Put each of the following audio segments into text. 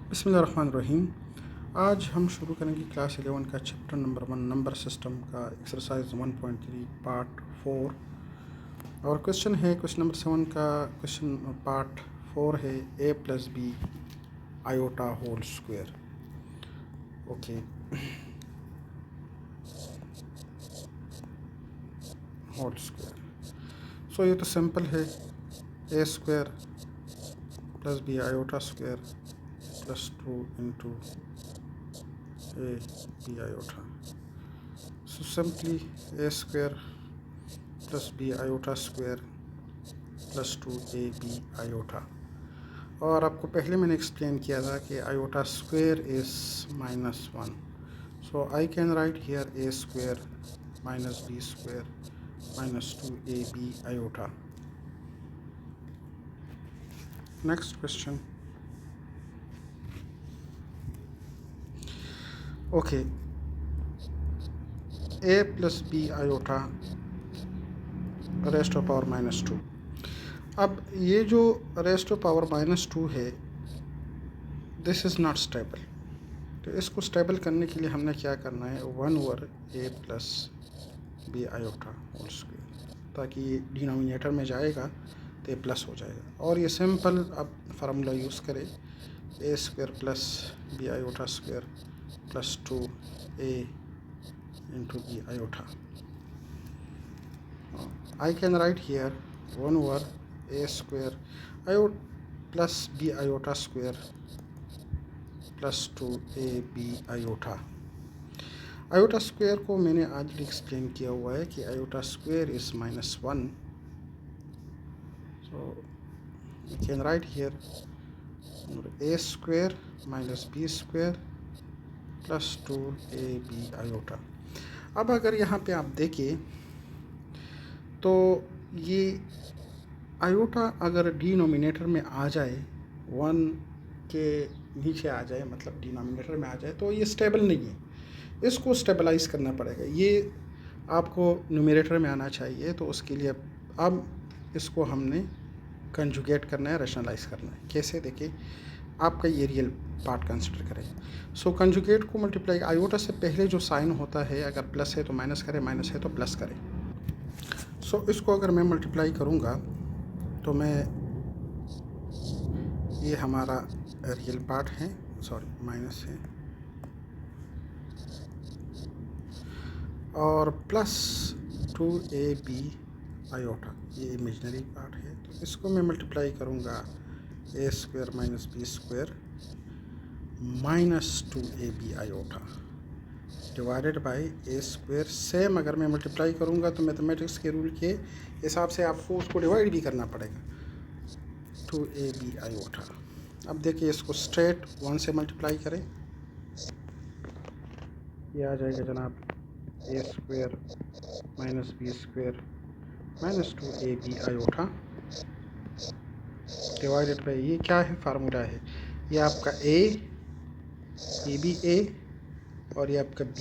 बिस्मिल्लाहिर्रहमानिर्रहीम। आज हम शुरू करेंगे क्लास 11 का चैप्टर नंबर 1 नंबर सिस्टम का एक्सरसाइज 1.3 पार्ट 4। और क्वेश्चन है क्वेश्चन नंबर 7 का क्वेश्चन पार्ट 4 है a plus B iota whole square. Okay, whole square. So ये तो सिंपल है, a square plus B iota square plus 2 into a b iota. So simply a square plus b iota square plus 2ab iota. और आपको पहले मैंने explain किया था कि iota square is -1. So I can write here a square minus b square minus 2ab iota. Next question. Okay, a plus b iota raised to power -2. अब ये जो रेस्ट टू पावर -2 है, दिस इज़ नॉट स्टेबल। तो इसको stable करने के लिए हमने क्या करना है, 1/a plus B iota whole square, ताकि ये डिनोमिनेटर में जाएगा तो ये प्लस हो जाएगा। और ये सिंपल अब फार्मूला यूज़ करें, a square plus B iota square plus 2a into b iota. I can write here 1/a square plus b iota square plus 2ab iota. Iota square को मैंने आज एक्सप्लेन किया हुआ है कि iota square is -1. So you can write here a square minus b square plus 2ab iota. अब अगर यहाँ पे आप देखें तो ये आयोटा अगर डिनोमिनेटर में आ जाए, 1 के नीचे आ जाए, मतलब डिनोमिनेटर में आ जाए, तो ये स्टेबल नहीं है, इसको स्टेबलाइज करना पड़ेगा। ये आपको न्यूमरेटर में आना चाहिए, तो उसके लिए अब इसको हमने कंजुगेट करना है, रैशनलाइज करना है। कैसे, देखिए, आपका ये रियल पार्ट कंसिडर करें। सो कंजुगेट को मल्टीप्लाई, आयोटा से पहले जो साइन होता है, अगर प्लस है तो माइनस करें, माइनस है तो प्लस करें। सो इसको अगर मैं मल्टीप्लाई करूँगा तो मैं, ये हमारा रियल पार्ट है, सॉरी माइनस है, और प्लस 2ab आयोटा, ये इमेजिनरी पार्ट है। तो इसको मैं मल्टीप्लाई करूँगा a square minus B square minus 2ab iota divided by a square. Same अगर मैं मल्टीप्लाई करूँगा तो मैथमेटिक्स के रूल के हिसाब से आपको उसको डिवाइड भी करना पड़ेगा, 2ab आयोटा। अब देखिए, इसको स्ट्रेट 1 से मल्टीप्लाई करें, ये आ जाएगा जनाब a square minus B square minus 2ab iota divided by, ये क्या है, फार्मूला है, ये आपका a, ये भी a, और ये आपका b,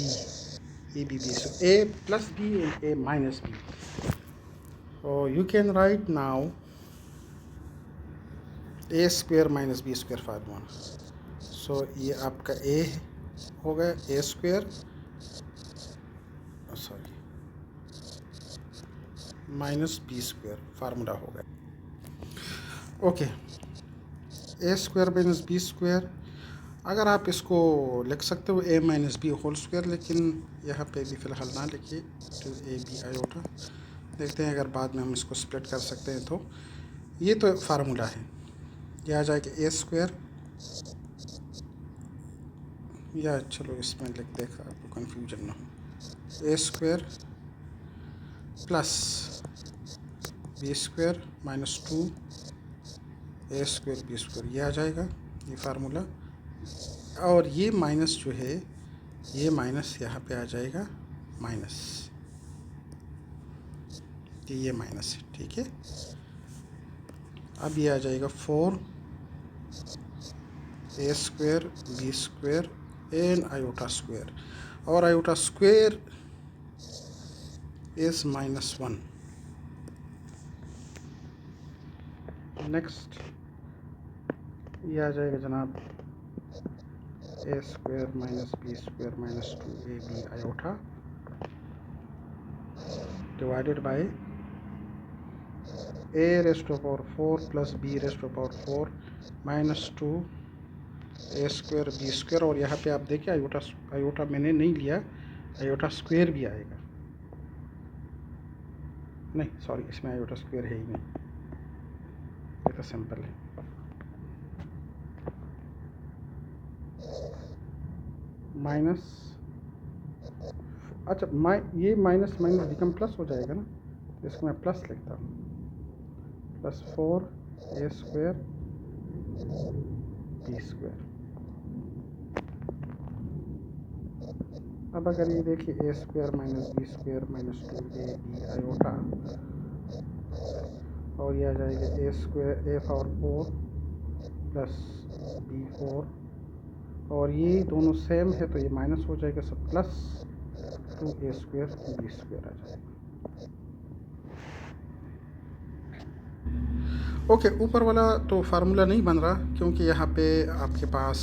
ये भी b. So a plus b and a minus b. So you can write now a square minus B square formula. So ये आपका a हो गया, a square, sorry, minus B square formula हो गया. Okay, a square minus B square, अगर आप इसको लिख सकते हो a minus B whole square, लेकिन यहाँ पे भी फ़िलहाल ना लिखिए, तो ab आयोटा. देखते हैं अगर बाद में हम इसको स्प्लिट कर सकते हैं तो. ये तो फार्मूला है, ये आ जाएगा a स्क्वायर, या चलो इसमें लिख देखा, आपको कन्फ्यूजन ना हो, a square plus B square minus 2 a square B square, ये आ जाएगा ये फार्मूला. और ये माइनस जो है, ये माइनस यहाँ पे आ जाएगा माइनस, ये माइनस है, ठीक है. अब ये आ जाएगा 4 a square B square and iota square, और आयोटा स्क्वायर इज -1. नेक्स्ट ये आ जाएगा जनाब A square minus B square minus 2ab iota divided by a raised to power 4 plus b raised to power 4 minus 2 a square B square, और यहाँ पे आप देखिए आयोटा मैंने नहीं लिया, आयोटा स्क्वायर भी आएगा, नहीं सॉरी, इसमें आयोटा स्क्वायर है ही नहीं, ये तो सिंपल है। माइनस, अच्छा ये माइनस माइनस बिकम प्लस हो जाएगा ना, तो इसको मैं प्लस लिखता हूँ, plus 4 A square B square. अब अगर ये देखिए A square minus B square minus 2ab iota, और ये आ जाएगा A square A power 4 plus B 4, और ये दोनों सेम है तो ये माइनस हो जाएगा, सब plus 2a square B square आ जाएगा। ओके, ऊपर वाला तो फार्मूला नहीं बन रहा क्योंकि यहाँ पे आपके पास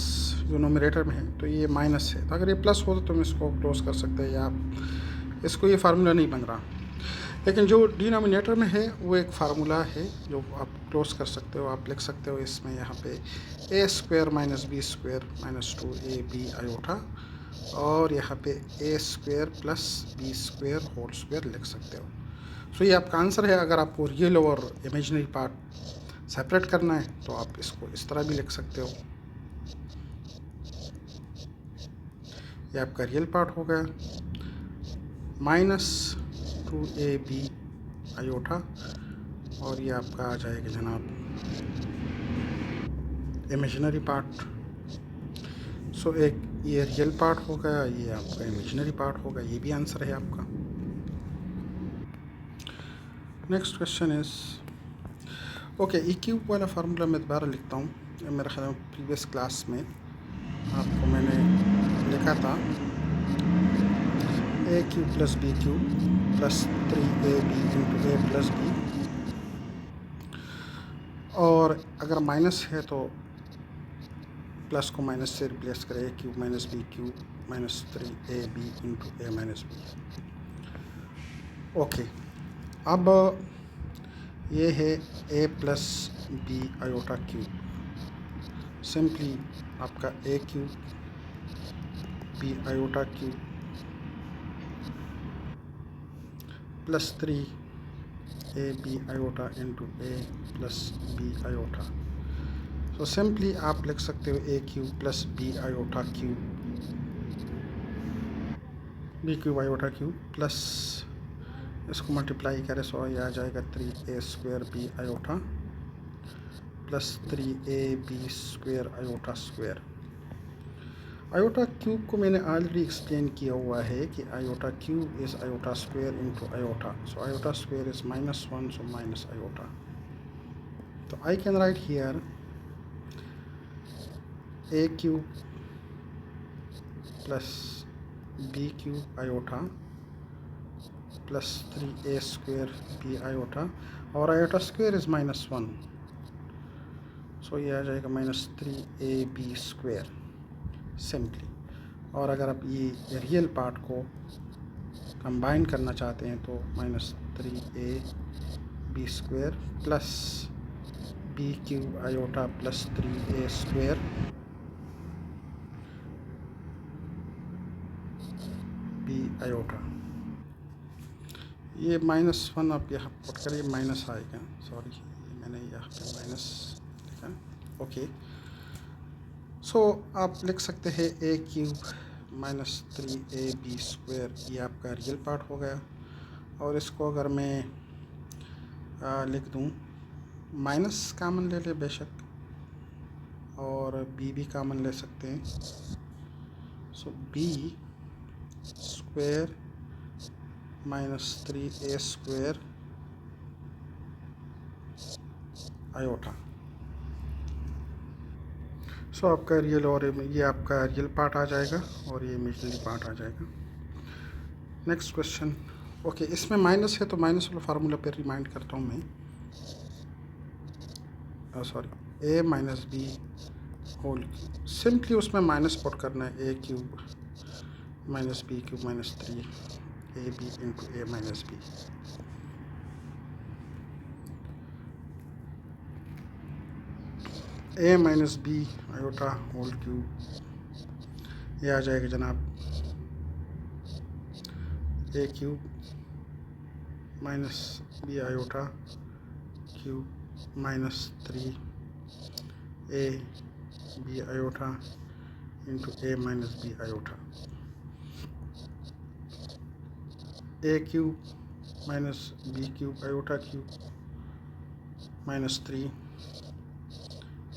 जो नोमिनेटर में है तो ये माइनस है, तो अगर ये प्लस हो तो तुम इसको क्लोज कर सकते हैं, या आप इसको, ये फार्मूला नहीं बन रहा। लेकिन जो डिनोमिनेटर में है वो एक फार्मूला है जो आप क्लोज कर सकते हो, आप लिख सकते हो इसमें यहाँ पे A square minus B square minus 2ab iota, और यहाँ पे A square plus B square whole square लिख सकते हो। सो ये आपका आंसर है। अगर आपको रियल और इमेजिनरी पार्ट सेपरेट करना है तो आप इसको इस तरह भी लिख सकते हो। ये आपका रियल पार्ट हो गया माइनस 2ab आयोटा, और ये आपका आ जाएगा जनाब इमेजिनरी पार्ट। सो एक ये रियल पार्ट हो गया, ये आपका इमेजिनरी पार्ट होगा, ये भी आंसर है आपका। Next question is okay, E cube वाला फार्मूला मैं दोबारा लिखता हूँ, मेरे ख्याल में प्रीवियस क्लास में आपको मैंने लिखा था A cube plus B cube plus 3ab into A plus B, और अगर माइनस है तो प्लस को माइनस से रिप्लेस करें, A cube minus B cube minus 3ab into A minus B. Okay, अब ये है A plus B iota cube, simply आपका A cube B iota cube plus 3ab iota into A plus B iota. So simply आप लिख सकते हो A cube plus B iota cube, B cube iota cube plus इसको multiply करें so ये आ जाएगा 3a square B iota plus 3ab square iota square. Iota cube को मैंने ऑलरेडी एक्सप्लेन किया हुआ है कि iota cube is iota square into iota, so iota square is -1, so minus iota. तो I can write here A cube plus B cube iota plus 3a square B iota, और iota square is -1, so ये आ जाएगा -3ab square simply. और अगर आप ये real part को कंबाइन करना चाहते हैं तो -3ab square plus B cube iota plus 3a square B iota. ये -1 आप यहाँ पुट करिए, माइनस आएगा, सॉरी मैंने यहाँ पे माइनस लिखा, ओके। सो आप लिख सकते हैं A cube minus 3ab square, ये आपका रियल पार्ट हो गया। और इसको अगर मैं लिख दूँ, माइनस कामन ले ले बेशक, और बी भी कामन ले सकते हैं, so B square minus 3a square iota. So आपका रियल और ये आपका रियल पार्ट आ जाएगा और ये इमेजिनरी पार्ट आ जाएगा। नेक्स्ट क्वेश्चन, ओके, इसमें माइनस है तो माइनस वाला फार्मूला पे रिमाइंड करता हूँ मैं, sorry, A minus B whole cube. Simply उसमें माइनस पुट करना है, A cube minus B cube minus 3 A B into A minus B. A minus B iota whole cube, ये आ जाएगा जनाब A cube minus B iota cube minus 3 A B iota into A minus B iota. A cube minus B cube iota cube minus 3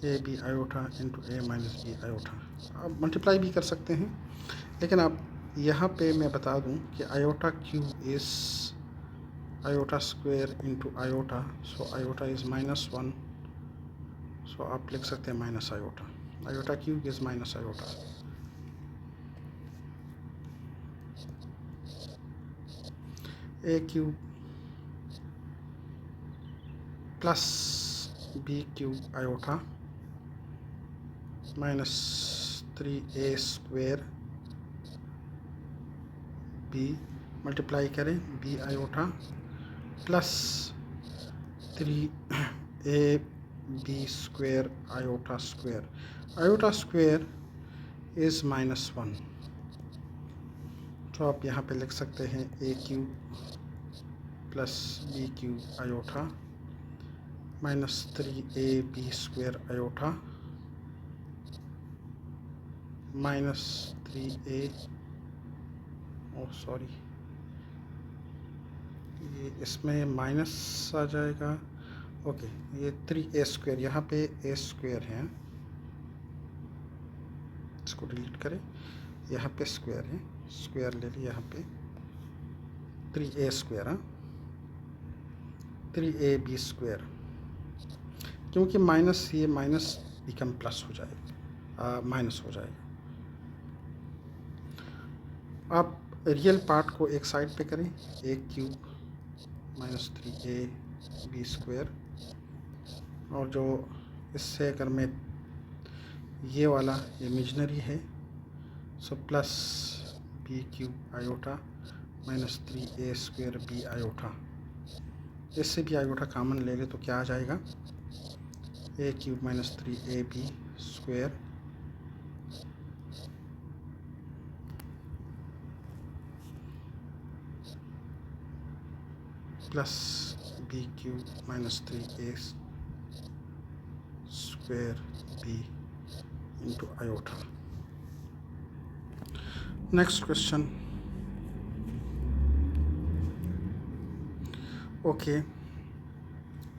A B iota into A minus B iota. आप multiply भी कर सकते हैं, लेकिन आप यहाँ पे मैं बता दूँ कि iota cube is iota square into iota, so iota is -1, so आप लिख सकते हैं minus iota. Iota cube is minus iota. A cube plus B cube iota minus 3a square B, multiply करें B iota plus 3a B square iota square. Iota square is -1, तो आप यहाँ पे लिख सकते हैं A cube plus B cube iota minus 3a B square iota minus 3a, oh sorry, ये इसमें माइनस आ जाएगा। ओके, ये 3a स्क्वायर, यहाँ पे a स्क्वायर है, इसको डिलीट करें, यहाँ पे स्क्वायर है, स्क्वायर ले लिया यहाँ पे 3a स्क्वायर, 3ab स्क्वायर, क्योंकि माइनस, ये माइनस बिकम प्लस हो जाएगा, माइनस हो जाएगा। आप रियल पार्ट को एक साइड पे करें, A cube minus 3a B square, और जो इससे अगर मैं ये वाला इमेजिनरी है, so plus B cube iota minus 3a square B iota, इससे भी आयोटा कॉमन ले ले तो क्या आ जाएगा, A cube minus 3a B square plus B cube minus 3a square B into iota. Next question. Okay,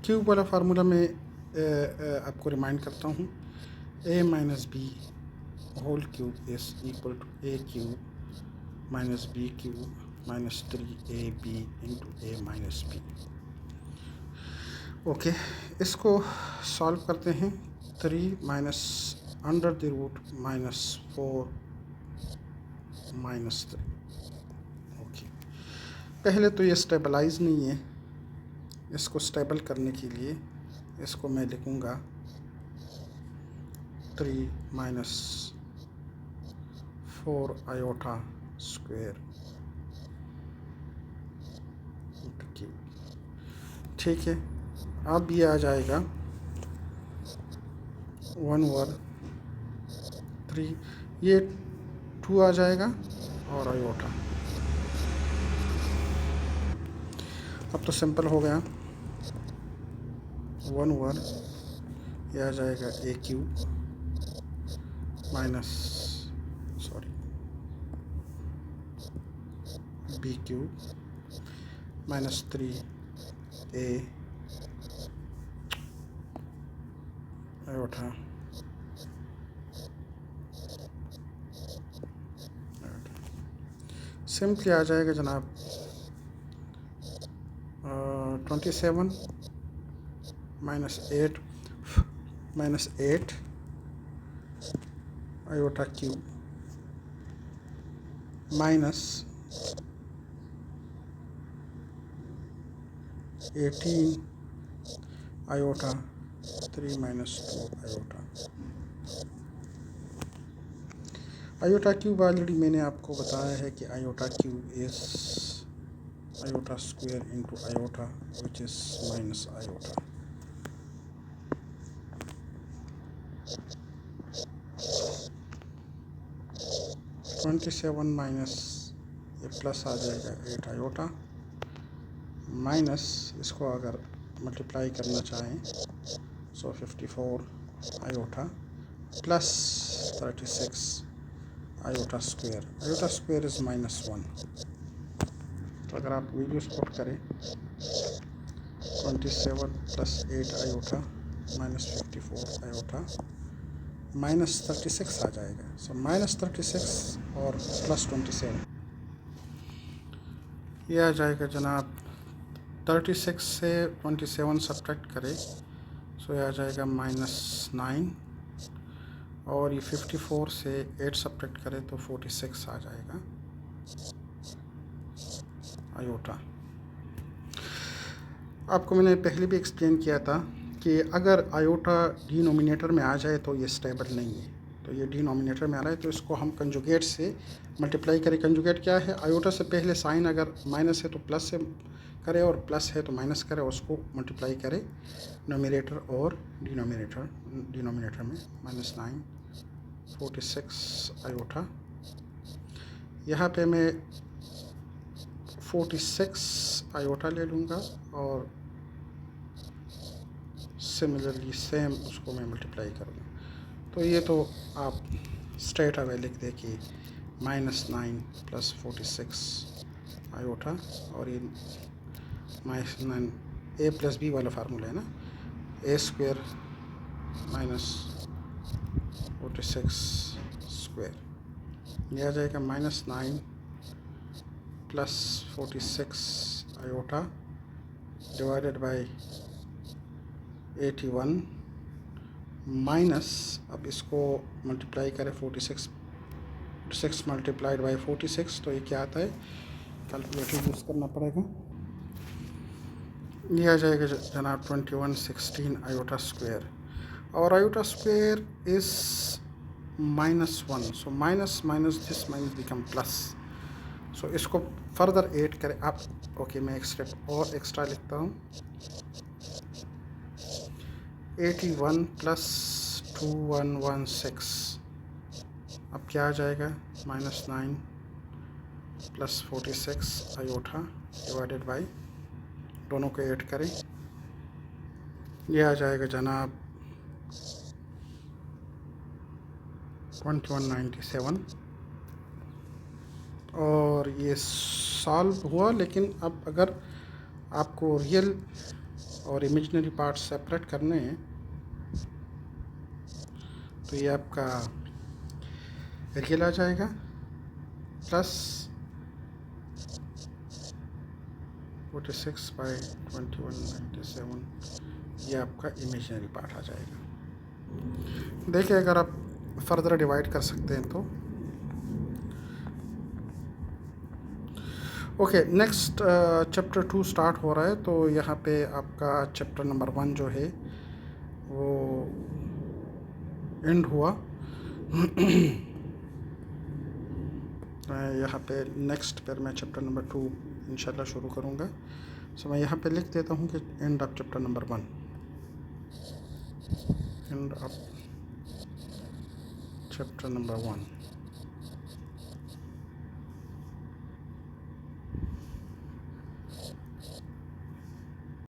cube वाला formula में आपको रिमाइंड करता हूँ, a minus B whole cube is equal to A cube minus B cube minus 3ab into A minus B. Okay, इसको solve करते हैं। 3 minus under the root minus 4 minus 3। Okay, पहले तो ये स्टेबलाइज नहीं है, इसको स्टेबल करने के लिए इसको मैं लिखूँगा 3 माइनस 4 आयोटा स्क्वायर, ठीक है। अब ये आ जाएगा 1/3, ये 2 आ जाएगा और आयोटा। अब तो सिंपल हो गया, 1/, ये आ जाएगा A cube minus, sorry, B cube minus 3a iota simply आ जाएगा जनाब 27 माइनस 8 iota cube minus 18 iota 3 minus 2 iota. Iota cube already मैंने आपको बताया है कि iota cube is iota square into iota which is minus iota. Twenty seven minus ये प्लस आ जाएगा 8 आयोटा माइनस इसको अगर मल्टीप्लाई करना चाहें so 54 iota plus 36 iota square is -1। तो अगर आप वीडियो स्पॉट करें 27 प्लस 8 आयोटा -54 आयोटा -36 आ जाएगा। सो -36 और +27 ये आ जाएगा जनाब। 36 से 27 सब्ट्रैक्ट करें सो ये आ जाएगा -9 और ये 54 से 8 सब्ट्रैक्ट करें तो 46 आ जाएगा आयोटा। आपको मैंने पहले भी एक्सप्लेन किया था कि अगर आयोटा डिनोमिनेटर में आ जाए तो ये स्टेबल नहीं है। तो ये डिनोमिनेटर में आ रहा है तो इसको हम कंजुगेट से मल्टीप्लाई करें। कंजुगेट क्या है? आयोटा से पहले साइन अगर माइनस है तो प्लस से करें और प्लस है तो माइनस करें, उसको मल्टीप्लाई करें नोमिनेटर और डिनोमिनेटर में -9 46 आयोटा। यहाँ पे मैं 46 आयोटा ले लूँगा और सिमिलरली सेम उसको मैं मल्टीप्लाई करूँगा। तो ये तो आप स्ट्रेट अवे लिख दें कि -9 + 46 आयोटा और ये -9 a + b वाला फार्मूला है ना, a² - 46 स्क्वायर। यह आ जाएगा -9 + 46 आयोटा डिवाइडेड बाय 81 माइनस, अब इसको मल्टीप्लाई करें 46 मल्टीप्लाइड बाय 46 तो ये क्या आता है, कैलकुलेटर यूज़ करना पड़ेगा। ये आ जाएगा जनाब 2116 आयोटा स्क्वायर और iota square is -1। So minus this minus become plus. So इसको फर्दर ऐड करें आप। ओके, मैं एक स्टेप और एक्स्ट्रा लिखता हूँ। 81 + 2116 अब क्या आ जाएगा, -9 + 46 आयोटा डिवाइडेड बाय, दोनों को ऐड करें, ये आ जाएगा जनाब 2197 और ये सॉल्व हुआ। लेकिन अब अगर आपको रियल और इमेजिनरी पार्ट सेपरेट करने हैं तो ये आपका रियल आ जाएगा प्लस 46 बाय 2197, ये आपका इमेजिनरी पार्ट आ जाएगा। देखिए अगर आप फर्दर डिवाइड कर सकते हैं तो ओके। नेक्स्ट चैप्टर 2 स्टार्ट हो रहा है, तो यहाँ पे आपका चैप्टर नंबर 1 जो है वो एंड हुआ। यहाँ पे नेक्स्ट फिर मैं चैप्टर नंबर 2 इंशाल्लाह शुरू करूँगा। सो मैं यहाँ पे लिख देता हूँ कि end of chapter number 1, end of chapter number 1।